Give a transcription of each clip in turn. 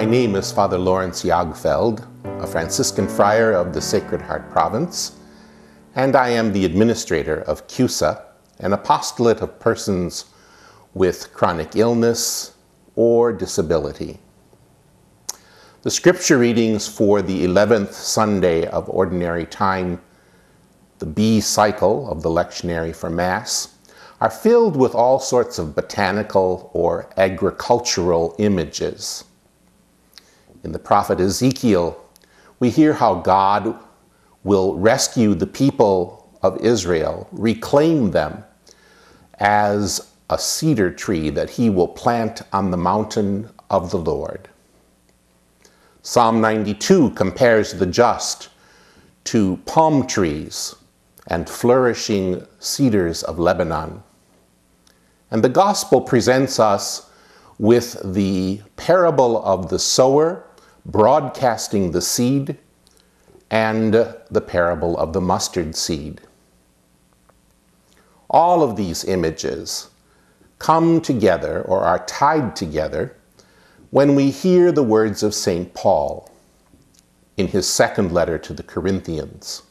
name is Father Lawrence Jagfeld, a Franciscan friar of the Sacred Heart Province, and I am the administrator of CUSA, an apostolate of persons with chronic illness or disability. The scripture readings for the 11th Sunday of Ordinary Time, the B cycle of the lectionary for Mass, are filled with all sorts of botanical or agricultural images. In the prophet Ezekiel, we hear how God will rescue the people of Israel, reclaim them as a cedar tree that he will plant on the mountain of the Lord. Psalm 92 compares the just to palm trees and flourishing cedars of Lebanon. And the gospel presents us with the parable of the sower broadcasting the seed and the parable of the mustard seed. All of these images come together or are tied together when we hear the words of St. Paul in his second letter to the Corinthians.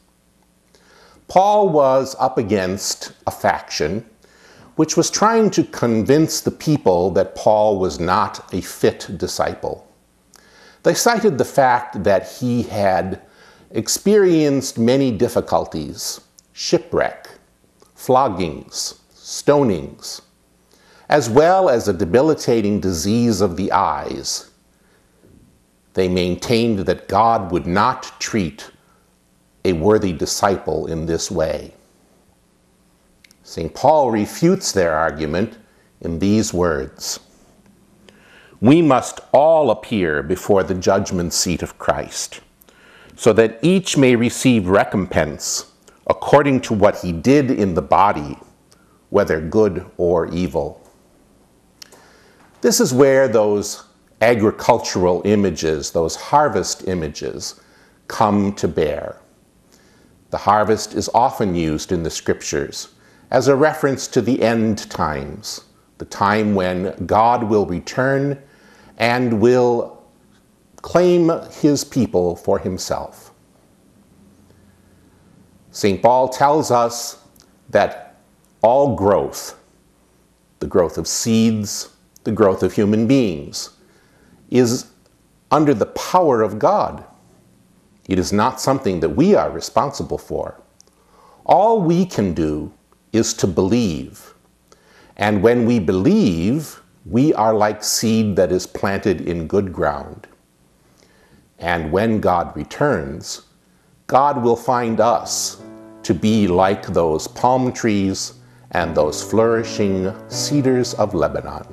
Paul was up against a faction which was trying to convince the people that Paul was not a fit disciple. They cited the fact that he had experienced many difficulties, shipwreck, floggings, stonings, as well as a debilitating disease of the eyes. They maintained that God would not treat a worthy disciple in this way. St. Paul refutes their argument in these words: "We must all appear before the judgment seat of Christ, so that each may receive recompense according to what he did in the body, whether good or evil." This is where those agricultural images, those harvest images, come to bear. The harvest is often used in the scriptures as a reference to the end times, the time when God will return and will claim his people for himself. St. Paul tells us that all growth, the growth of seeds, the growth of human beings, is under the power of God. It is not something that we are responsible for. All we can do is to believe. And when we believe, we are like seed that is planted in good ground. And when God returns, God will find us to be like those palm trees and those flourishing cedars of Lebanon.